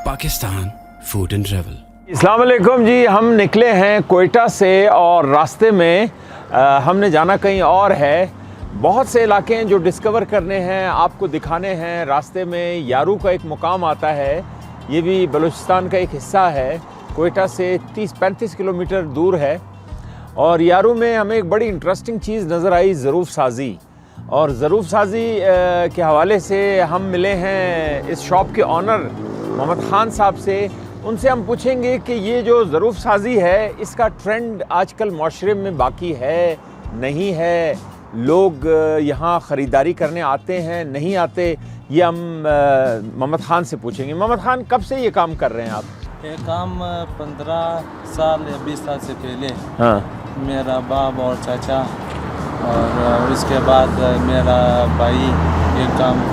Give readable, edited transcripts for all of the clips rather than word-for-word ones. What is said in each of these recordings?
Pakistan food and travel. अस्सलाम वालेकुम जी, हम निकले हैं कोयटा से और रास्ते में हमने जाना कहीं और है। बहुत से इलाके हैं जो डिस्कवर करने हैं, आपको दिखाने हैं। रास्ते में यारू का एक मुकाम आता है, ये भी बलूचिस्तान का एक हिस्सा है। कोयटा से 30-35 किलोमीटर दूर है और यारू में हमें एक बड़ी इंटरेस्टिंग चीज़ नज़र आई, ज़रूफ़ साज़ी। और ज़रूफ़ साज़ी के हवाले से हम मिले हैं इस शॉप के ऑनर मोहम्मद ख़ान साहब से। उनसे हम पूछेंगे कि ये जो ज़रूफ़ साज़ी है, इसका ट्रेंड आजकल माशरे में बाकी है, नहीं है, लोग यहाँ ख़रीदारी करने आते हैं, नहीं आते, ये हम मोहम्मद ख़ान से पूछेंगे। मोहम्मद ख़ान, कब से ये काम कर रहे हैं आप? ये काम 15 साल या 20 साल से पहले मेरा बाप और चाचा और उसके बाद मेरा भाई ये काम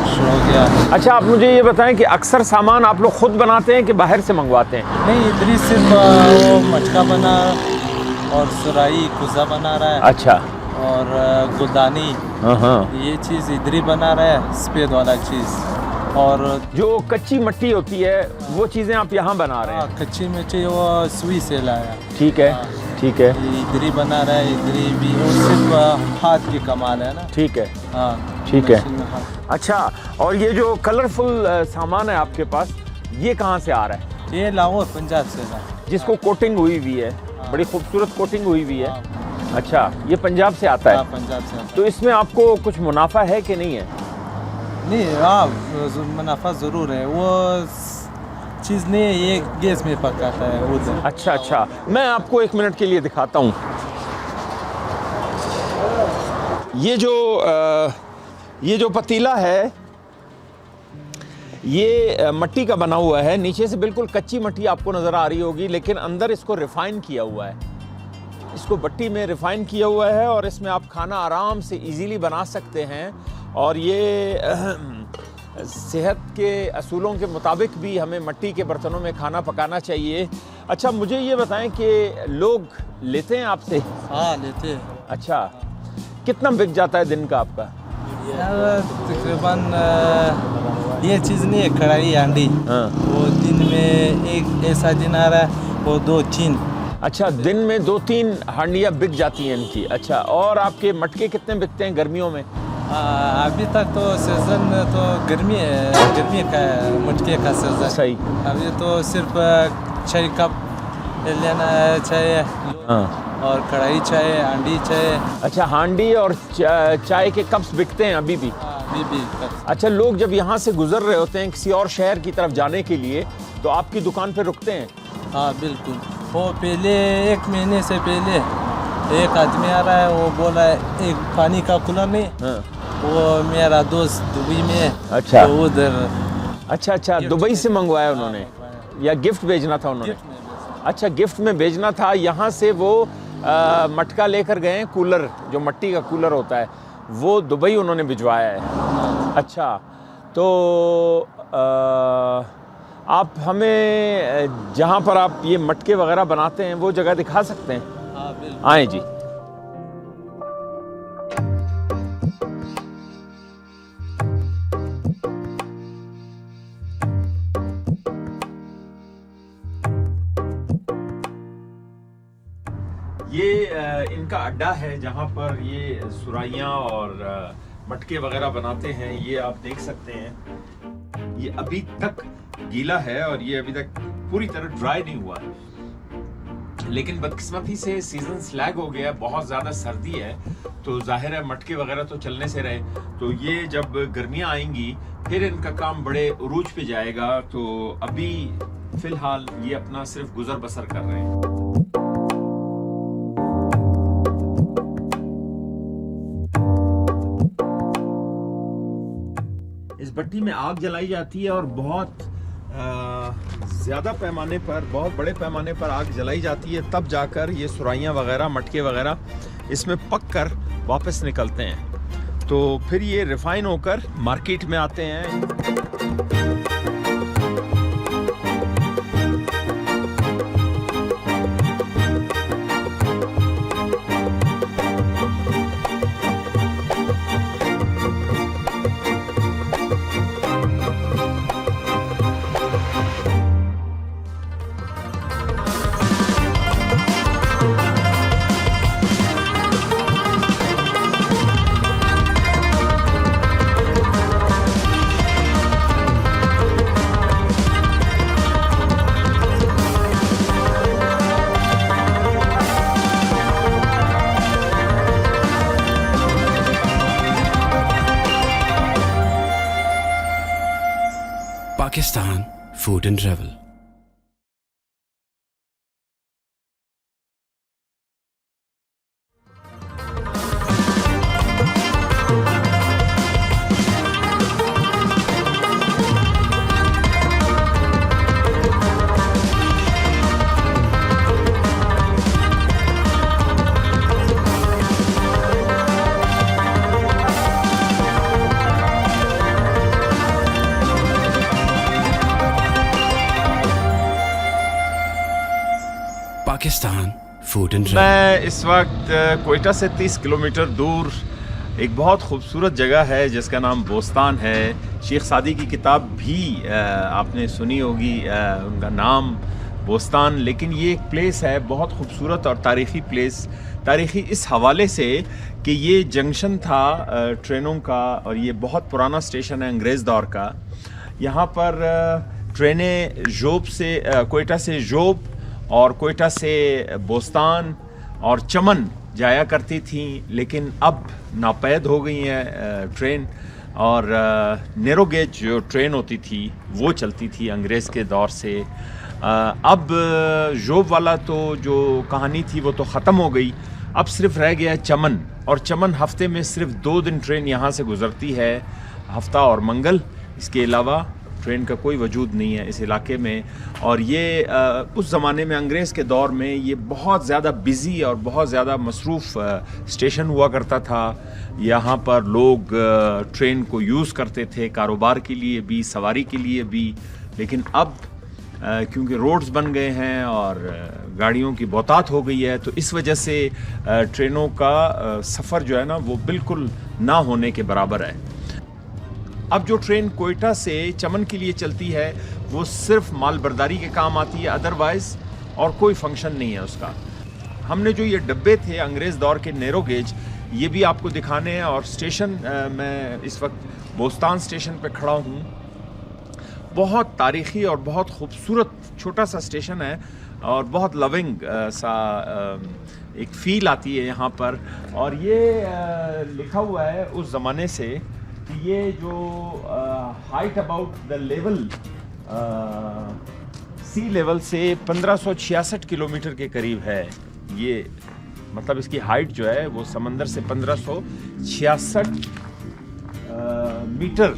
शुरू हो गया। अच्छा, आप मुझे ये बताएं कि अक्सर सामान आप लोग ख़ुद बनाते हैं कि बाहर से मंगवाते हैं? नहीं, इधर ही सिर्फ वो मटका बना और सुराही कुज़ा बना रहा है। अच्छा। और गुलदानी, ये चीज़ इधर ही बना रहा है, सफ़ेद वाला चीज़। और जो कच्ची मिट्टी होती है वो चीज़ें आप यहाँ बना रहे हैं? कच्ची मिट्टी वो सुई से लाया। ठीक है, ठीक है। इधर ही बना रहा है, इधर ही भी, और सिर्फ हाथ की कमाल है ना। ठीक है, हाँ, ठीक है। अच्छा, और ये जो कलरफुल सामान है आपके पास, ये कहाँ से आ रहा है? ये लाहौर पंजाब से था, जिसको कोटिंग हुई हुई है, बड़ी खूबसूरत कोटिंग हुई हुई है। अच्छा, ये पंजाब से आता है? पंजाब से आता है। तो इसमें आपको कुछ मुनाफा है कि नहीं है? नहीं, हाँ, मुनाफा ज़रूर है। वो चीज़ नहीं है, ये गैस में पकाता है उधर। अच्छा अच्छा, मैं आपको 1 मिनट के लिए दिखाता हूँ। ये जो पतीला है, ये मिट्टी का बना हुआ है। नीचे से बिल्कुल कच्ची मिट्टी आपको नज़र आ रही होगी, लेकिन अंदर इसको रिफ़ाइन किया हुआ है। इसको भट्टी में रिफ़ाइन किया हुआ है और इसमें आप खाना आराम से इजीली बना सकते हैं। और ये सेहत के असूलों के मुताबिक भी हमें मिट्टी के बर्तनों में खाना पकाना चाहिए। अच्छा, मुझे ये बताएं कि लोग लेते हैं आपसे? हाँ, लेते हैं। अच्छा, कितना बिक जाता है दिन का आपका? यार तकरीबन ये चीज़ नहीं है, कढ़ाई हांडी। हाँ। वो दिन में एक ऐसा दिन आ रहा है, वो 2-3। अच्छा, दिन में 2-3 हांडियाँ बिक जाती हैं इनकी। अच्छा, और आपके मटके कितने बिकते हैं गर्मियों में? अभी तक तो सीज़न तो गर्मी का मटके का सीज़न। सही। अभी तो सिर्फ चाय कप लेना चाहिए। हाँ। और कढ़ाई चाहिए, हांडी चाहिए। अच्छा, हांडी और चाय के कप्स बिकते हैं अभी भी? अभी भी। अच्छा, लोग जब यहाँ से गुजर रहे होते हैं किसी और शहर की तरफ जाने के लिए, तो आपकी दुकान पे रुकते हैं? हाँ, बिल्कुल। वो पहले 1 महीने से पहले एक आदमी आ रहा है, वो बोला है एक पानी का कूलर नहीं। हाँ। वो मेरा दोस्त दुबई में है। अच्छा। तो उधर। अच्छा, दुबई से मंगवाया उन्होंने या गिफ्ट भेजना था उन्होंने? अच्छा, गिफ्ट में भेजना था। यहाँ से वो मटका लेकर गए हैं, कूलर, जो मिट्टी का कूलर होता है, वो दुबई उन्होंने भिजवाया है। अच्छा, तो आप हमें जहाँ पर आप ये मटके वगैरह बनाते हैं वो जगह दिखा सकते हैं? हाँ, बिल्कुल। आए जी। ये इनका अड्डा है जहाँ पर ये सुराइयाँ और मटके वगैरह बनाते हैं। ये आप देख सकते हैं, ये अभी तक गीला है और ये अभी तक पूरी तरह ड्राई नहीं हुआ है। लेकिन बदकिस्मती से सीजन स्लैग हो गया, बहुत ज़्यादा सर्दी है, तो जाहिर है मटके वगैरह तो चलने से रहे। तो ये जब गर्मियाँ आएंगी फिर इनका काम बड़े उरूज पे जाएगा। तो अभी फ़िलहाल ये अपना सिर्फ गुजर बसर कर रहे हैं। इस भट्टी में आग जलाई जाती है और बहुत ज़्यादा पैमाने पर, बहुत बड़े पैमाने पर आग जलाई जाती है, तब जाकर ये सुराइयाँ वगैरह, मटके वगैरह इसमें पक कर वापस निकलते हैं। तो फिर ये रिफ़ाइन होकर मार्केट में आते हैं। Pakistan Food and Travel. Pakistan food and travel. मैं इस वक्त कोयटा से 30 किलोमीटर दूर एक बहुत खूबसूरत जगह है जिसका नाम बोस्तान है। शेख सादी की किताब भी आपने सुनी होगी, उनका नाम बोस्तान। लेकिन ये एक प्लेस है बहुत खूबसूरत और तारीख़ी प्लेस। तारीख़ी इस हवाले से कि ये जंक्शन था ट्रेनों का, और ये बहुत पुराना स्टेशन है अंग्रेज़ दौर का। यहाँ पर ट्रेनें जोब से कोयटा से जोब और कोयटा से बोस्तान और चमन जाया करती थी, लेकिन अब नापैद हो गई हैं ट्रेन। और नैरो गेज जो ट्रेन होती थी वो चलती थी अंग्रेज़ के दौर से। अब जोब वाला तो जो कहानी थी वो तो ख़त्म हो गई। अब सिर्फ रह गया चमन, और चमन हफ्ते में सिर्फ 2 दिन ट्रेन यहाँ से गुज़रती है, हफ्ता और मंगल। इसके अलावा ट्रेन का कोई वजूद नहीं है इस इलाके में। और ये उस ज़माने में अंग्रेज़ के दौर में ये बहुत ज़्यादा बिज़ी और बहुत ज़्यादा मसरूफ़ स्टेशन हुआ करता था। यहाँ पर लोग ट्रेन को यूज़ करते थे कारोबार के लिए भी, सवारी के लिए भी। लेकिन अब क्योंकि रोड्स बन गए हैं और गाड़ियों की बहुतात हो गई है, तो इस वजह से ट्रेनों का सफ़र जो है ना वो बिल्कुल ना होने के बराबर है। अब जो ट्रेन कोयटा से चमन के लिए चलती है वो सिर्फ माल बर्दारी के काम आती है, अदरवाइज़ और कोई फंक्शन नहीं है उसका। हमने जो ये डब्बे थे अंग्रेज़ दौर के नैरो गेज, ये भी आपको दिखाने हैं। और स्टेशन मैं इस वक्त बोस्तान स्टेशन पे खड़ा हूँ। बहुत तारीख़ी और बहुत खूबसूरत छोटा सा स्टेशन है और बहुत लविंग सा एक फ़ील आती है यहाँ पर। और ये लिखा हुआ है उस ज़माने से कि ये जो height about the level sea level से 1566 किलोमीटर के करीब है। ये मतलब इसकी हाइट जो है वो समंदर से 1566 मीटर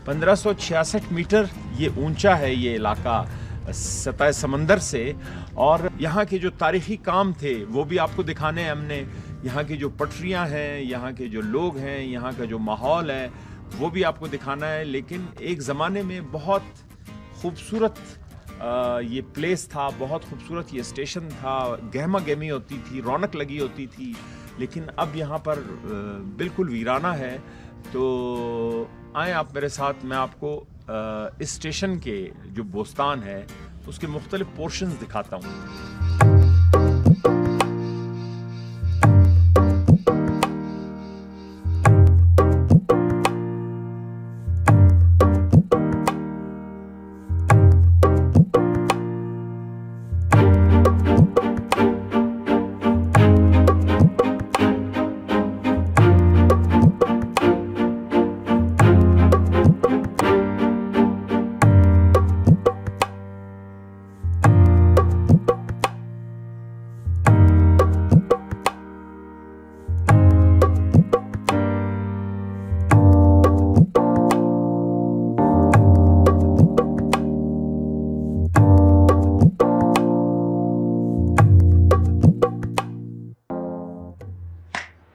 1566 मीटर ये ऊंचा है ये इलाका सतह समंदर से। और यहाँ के जो तारीख़ी काम थे वो भी आपको दिखाने हैं हमने। यहाँ की जो पटरियाँ हैं, यहाँ के जो लोग हैं, यहाँ का जो माहौल है वो भी आपको दिखाना है। लेकिन एक ज़माने में बहुत खूबसूरत ये प्लेस था, बहुत खूबसूरत ये स्टेशन था, गहमा गहमी होती थी, रौनक लगी होती थी। लेकिन अब यहाँ पर बिल्कुल वीराना है। तो आए आप मेरे साथ, मैं आपको इस स्टेशन के जो बोस्तान है उसके मुख्तलिफ पोर्शंस दिखाता हूँ।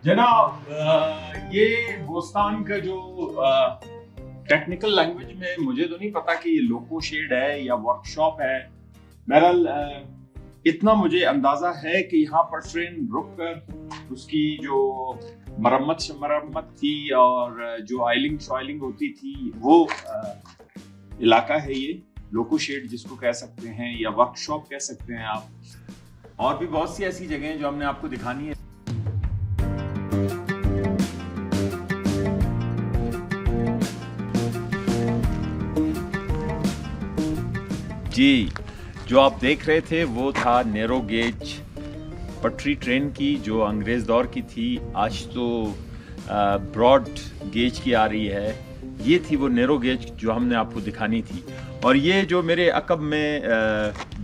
जनाब, ये बोस्तान का जो टेक्निकल लैंग्वेज में मुझे तो नहीं पता कि ये लोको शेड है या वर्कशॉप है। बहरहाल इतना मुझे अंदाजा है कि यहाँ पर ट्रेन रुककर उसकी जो मरम्मत थी और जो ऑयलिंग शॉइलिंग होती थी वो इलाका है ये लोको शेड जिसको कह सकते हैं, या वर्कशॉप कह सकते हैं आप। और भी बहुत सी ऐसी जगह हैं जो हमने आपको दिखानी है। जी, जो आप देख रहे थे वो था नैरो गेज पटरी ट्रेन की जो अंग्रेज़ दौर की थी। आज तो ब्रॉड गेज की आ रही है। ये थी वो नैरो गेज जो हमने आपको दिखानी थी। और ये जो मेरे अकब में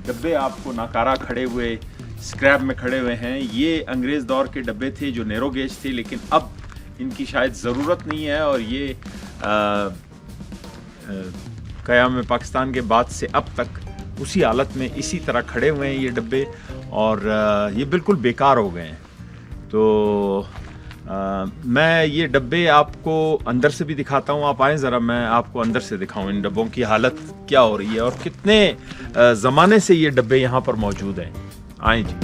डब्बे आपको नाकारा खड़े हुए स्क्रैप में खड़े हुए हैं, ये अंग्रेज़ दौर के डब्बे थे जो नैरो गेज थे, लेकिन अब इनकी शायद ज़रूरत नहीं है। और ये क़याम पाकिस्तान के बाद से अब तक उसी हालत में इसी तरह खड़े हुए हैं ये डब्बे, और ये बिल्कुल बेकार हो गए हैं। तो मैं ये डब्बे आपको अंदर से भी दिखाता हूँ, आप आएँ ज़रा, मैं आपको अंदर से दिखाऊँ इन डब्बों की हालत क्या हो रही है और कितने ज़माने से ये डब्बे यहाँ पर मौजूद हैं। आएँ जी।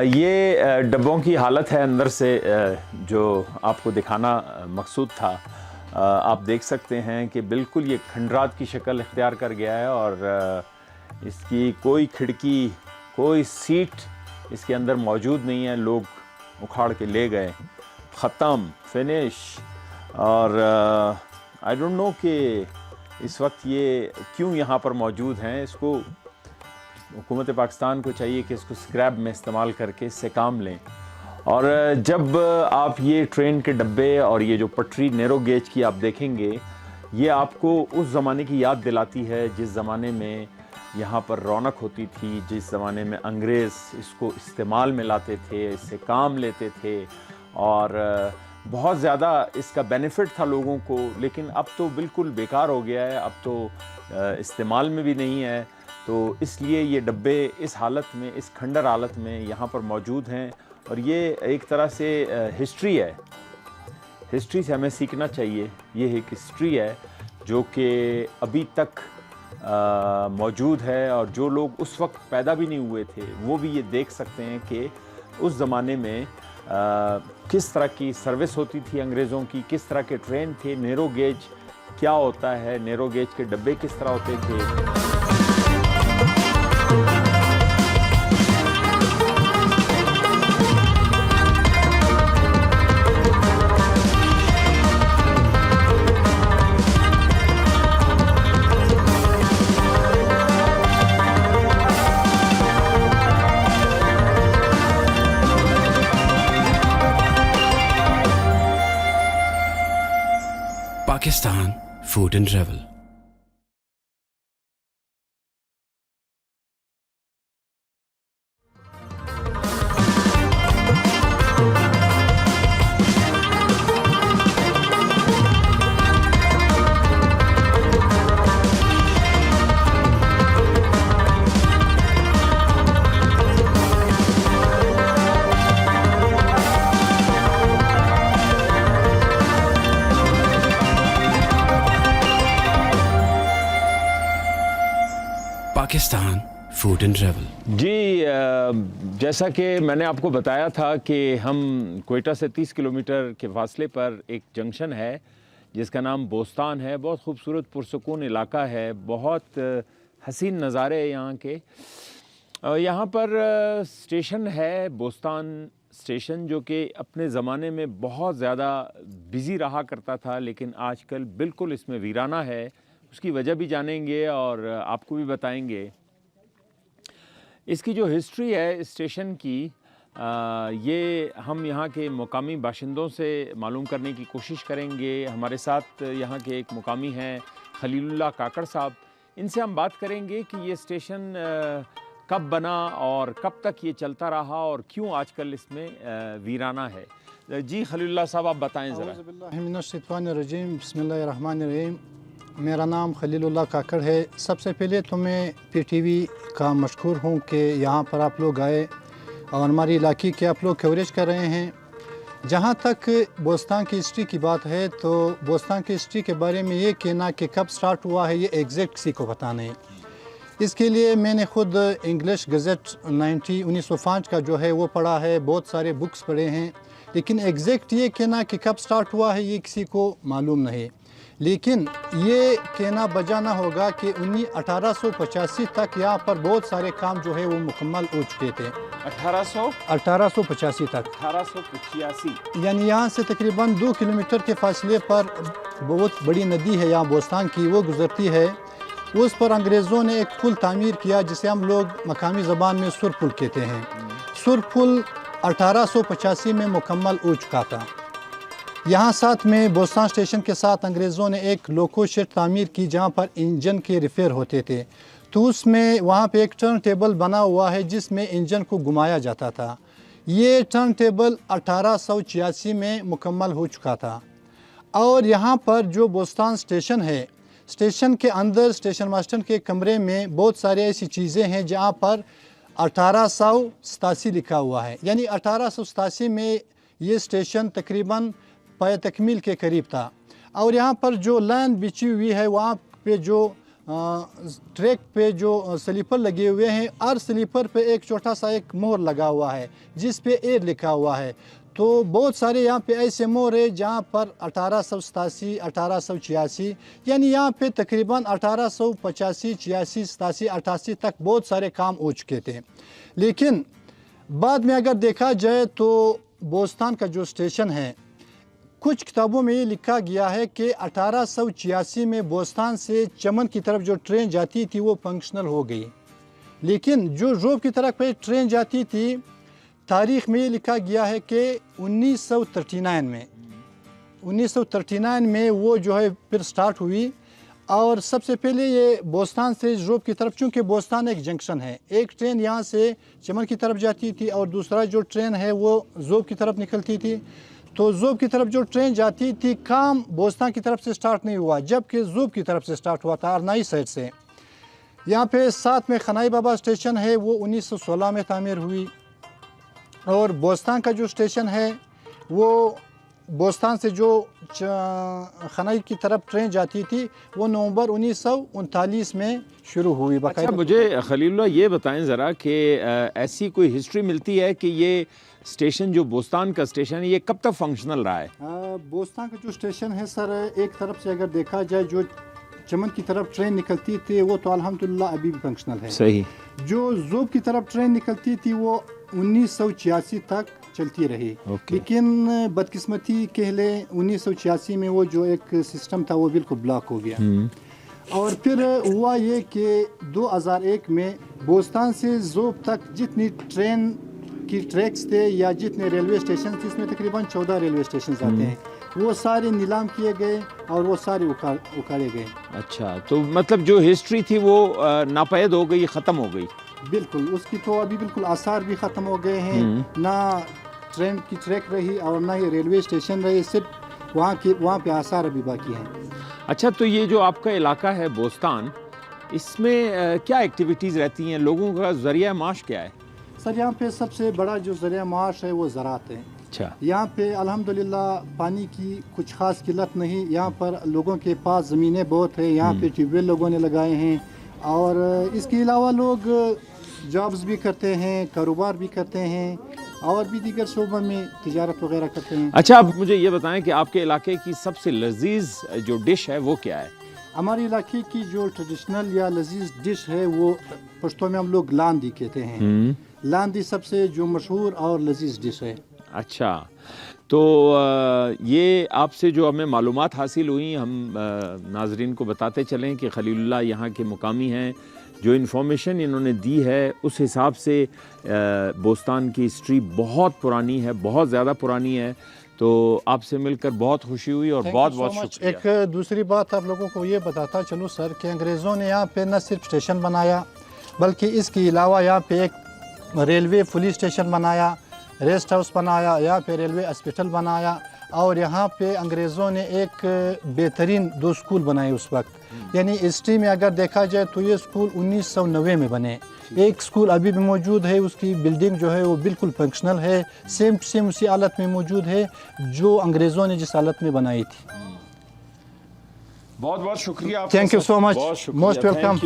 ये डब्बों की हालत है अंदर से जो आपको दिखाना मकसूद था। आप देख सकते हैं कि बिल्कुल ये खंडरात की शक्ल इख्तियार कर गया है और इसकी कोई खिड़की, कोई सीट इसके अंदर मौजूद नहीं है। लोग उखाड़ के ले गए, ख़त्म, फिनिश। और आई डोंट नो कि इस वक्त ये क्यों यहाँ पर मौजूद हैं। इसको हुकूमत पाकिस्तान को चाहिए कि इसको स्क्रैप में इस्तेमाल करके इससे काम लें। और जब आप ये ट्रेन के डब्बे और ये जो पटरी नैरो गेज की आप देखेंगे, ये आपको उस ज़माने की याद दिलाती है जिस ज़माने में यहाँ पर रौनक होती थी, जिस ज़माने में अंग्रेज़ इसको इस्तेमाल में लाते थे, इससे काम लेते थे और बहुत ज़्यादा इसका बेनिफिट था लोगों को। लेकिन अब तो बिल्कुल बेकार हो गया है, अब तो इस्तेमाल में भी नहीं है। तो इसलिए ये डब्बे इस हालत में, इस खंडर हालत में यहाँ पर मौजूद हैं। और ये एक तरह से हिस्ट्री है, हिस्ट्री से हमें सीखना चाहिए। ये एक हिस्ट्री है जो कि अभी तक मौजूद है और जो लोग उस वक्त पैदा भी नहीं हुए थे वो भी ये देख सकते हैं कि उस ज़माने में किस तरह की सर्विस होती थी अंग्रेज़ों की, किस तरह के ट्रेन थे, नैरो गेज क्या होता है, नैरो गेज के डब्बे किस तरह होते थे। Pakistan Food and Travel. Pakistan food and travel. जी, जैसा कि मैंने आपको बताया था कि हम कोयटा से 30 किलोमीटर के फासले पर एक जंक्शन है जिसका नाम बोस्तान है। बहुत खूबसूरत पुरसकून इलाका है, बहुत हसीन नज़ारे हैं यहाँ के। यहाँ पर स्टेशन है बोस्तान स्टेशन, जो कि अपने ज़माने में बहुत ज़्यादा बिज़ी रहा करता था, लेकिन आजकल बिल्कुल इसमें वीराना है। उसकी वजह भी जानेंगे और आपको भी बताएंगे। इसकी जो हिस्ट्री है स्टेशन की, ये हम यहाँ के मुकामी बाशिंदों से मालूम करने की कोशिश करेंगे। हमारे साथ यहाँ के एक मुकामी हैं खलीलुल्लाह काकड़ साहब, इनसे हम बात करेंगे कि ये स्टेशन कब बना और कब तक ये चलता रहा और क्यों आजकल इसमें वीराना है। जी खलीलुल्लाह साहब, आप बताएं ज़रा। बिस्मिल्लाहिर्रहमानिर्रहीम। मेरा नाम खलीलुल्लाह काकड़ है। सबसे पहले तो मैं पीटीवी का मशकूर हूँ कि यहाँ पर आप लोग आए और हमारी इलाके के आप लोग कवरेज कर रहे हैं। जहाँ तक बोस्तान की हिस्ट्री की बात है तो बोस्तान की हिस्ट्री के बारे में ये कहना कि कब स्टार्ट हुआ है ये एग्जैक्ट किसी को पता नहीं। इसके लिए मैंने ख़ुद इंग्लिश गज़ट 1905 का जो है वो पढ़ा है, बहुत सारे बुक्स पढ़े हैं, लेकिन एग्जैक्ट ये कहना कि कब स्टार्ट हुआ है ये किसी को मालूम नहीं। लेकिन ये कहना बजाना होगा कि 1885 तक यहाँ पर बहुत सारे काम जो है वो मुकम्मल हो चुके थे। 1885 तक। 1885। यानी यहाँ से तकरीबन 2 किलोमीटर के फासले पर बहुत बड़ी नदी है यहाँ बोस्तान की, वो गुजरती है। उस पर अंग्रेज़ों ने एक पुल तामीर किया जिसे हम लोग मकामी ज़बान में सुर पुल कहते हैं। सुर पुल 1885 में मुकम्मल हो चुका था। यहाँ साथ में बोस्तान स्टेशन के साथ अंग्रेज़ों ने एक लोको शेड तामीर की जहाँ पर इंजन के रिपेयर होते थे। तो उसमें वहाँ पे एक टर्न टेबल बना हुआ है जिसमें इंजन को घुमाया जाता था। ये टर्न टेबल 1886 में मुकम्मल हो चुका था। और यहाँ पर जो बोस्तान स्टेशन है, स्टेशन के अंदर स्टेशन मास्टर के कमरे में बहुत सारी ऐसी चीज़ें हैं जहाँ पर 1887 लिखा हुआ है। यानी 1887 में ये स्टेशन तकरीबन पाए तकमील के करीब था। और यहाँ पर जो लाइन बिछी हुई है वहाँ पे जो ट्रैक पे जो स्लीपर लगे हुए हैं, हर स्लीपर पे एक छोटा सा एक मोहर लगा हुआ है जिस पे एयर लिखा हुआ है। तो बहुत सारे यहाँ पे ऐसे मोहर है जहाँ पर 1887, 1886 यानी यहाँ पे तकरीबन 1885, 86, 87, 88 तक बहुत सारे काम हो चुके थे। लेकिन बाद में अगर देखा जाए तो बोस्तान का जो स्टेशन है, कुछ किताबों में ये लिखा गया है कि 1886 में बोस्तान से चमन की तरफ जो ट्रेन जाती थी वो फंक्शनल हो गई। लेकिन जो रोब की तरफ पे ट्रेन जाती थी, तारीख़ में ये लिखा गया है कि 1939 में वो जो है फिर स्टार्ट हुई। और सबसे पहले ये बोस्तान से रोब की तरफ, चूँकि बोस्तान एक जंक्शन है, एक ट्रेन यहाँ से चमन की तरफ जाती थी और दूसरा जो ट्रेन है वो जोब की तरफ निकलती थी। तो जोब की तरफ जो ट्रेन जाती थी, काम बोस्तान की तरफ से स्टार्ट नहीं हुआ, जबकि जोब की तरफ से स्टार्ट हुआ था, अरनाई साइड से। यहाँ पे साथ में खनाई बाबा स्टेशन है, वो 1916 में तामीर हुई। और बोस्तान का जो स्टेशन है वो बोस्तान से जो खनाई की तरफ ट्रेन जाती थी वो नवंबर 1939 में शुरू हुई। अच्छा, मुझे खलीलुल्लाह ये बताएं ज़रा कि ऐसी कोई हिस्ट्री मिलती है कि ये स्टेशन जो बोस्तान का स्टेशन है ये कब तक फंक्शनल रहा है? बोस्तान का जो स्टेशन है सर, एक तरफ से अगर देखा जाए जो चमन की तरफ ट्रेन निकलती थी वो तो अल्हम्दुलिल्लाह अभी भी फंक्शनल है। सही। जो जोब की तरफ ट्रेन निकलती थी वो 1986 तक चलती रही। लेकिन बदकिस्मती कह ले 1986 में वो जो एक सिस्टम था वो बिल्कुल ब्लॉक हो गया। और फिर हुआ ये कि 2001 में बोस्तान से जोब तक जितनी ट्रेन की ट्रैक्स थे या जितने रेलवे स्टेशन थे, इसमें तकरीबन 14 रेलवे स्टेशन आते हैं, वो सारे नीलाम किए गए और वो सारे उखाड़े गए। अच्छा, तो मतलब जो हिस्ट्री थी वो नापैद हो गई, ख़त्म हो गई। बिल्कुल, उसकी तो अभी बिल्कुल आसार भी ख़त्म हो गए हैं। ना ट्रेन की ट्रैक रही और ना ही रेलवे स्टेशन रहे, सिर्फ वहाँ पे आसार अभी बाकी हैं। अच्छा, तो ये जो आपका इलाका है बोस्तान, इसमें क्या एक्टिविटीज़ रहती हैं, लोगों का ज़रिया माश क्या है? सर, यहाँ पे सबसे बड़ा जो ज़रिया माश है वो ज़राअत है। अच्छा। यहाँ पे अल्हम्दुलिल्लाह पानी की कुछ ख़ास किल्लत नहीं, यहाँ पर लोगों के पास ज़मीनें बहुत है, यहाँ पे ट्यूबवेल लोगों ने लगाए हैं और इसके अलावा लोग जॉब्स भी करते हैं, कारोबार भी करते हैं और भी दीगर शोबों में तिजारत वगैरह करते हैं। अच्छा, आप मुझे ये बताएं कि आपके इलाके की सबसे लजीज जो डिश है वो क्या है? हमारे इलाके की जो ट्रेडिशनल या लजीज डिश है वो पश्तो में हम लोग लांदी कहते हैं। लांदी सबसे जो मशहूर और लजीज डिश है। अच्छा, तो ये आपसे जो हमें मालूमात हासिल हुई, हम नाजरीन को बताते चलें कि खलीलुल्लाह यहाँ के मुकामी हैं। जो इन्फॉर्मेशन इन्होंने दी है उस हिसाब से बोस्तान की हिस्ट्री बहुत पुरानी है, बहुत ज़्यादा पुरानी है। तो आपसे मिलकर बहुत खुशी हुई और बहुत बहुत शुक्रिया। एक दूसरी बात आप लोगों को ये बताता चलो सर कि अंग्रेज़ों ने यहाँ पे न सिर्फ स्टेशन बनाया बल्कि इसके अलावा यहाँ पे एक रेलवे पुलिस स्टेशन बनाया, रेस्ट हाउस बनाया, यहाँ पे रेलवे हॉस्पिटल बनाया और यहाँ पे अंग्रेज़ों ने एक बेहतरीन 2 स्कूल बनाए उस वक्त। यानी हिस्ट्री में अगर देखा जाए तो ये स्कूल 1990 में बने। एक स्कूल अभी भी मौजूद है, उसकी बिल्डिंग जो है वो बिल्कुल फंक्शनल है, सेम टू सेम उसी हालत में मौजूद है जो अंग्रेज़ों ने जिस हालत में बनाई थी। बहुत बहुत शुक्रिया। Thank you so much, most welcome.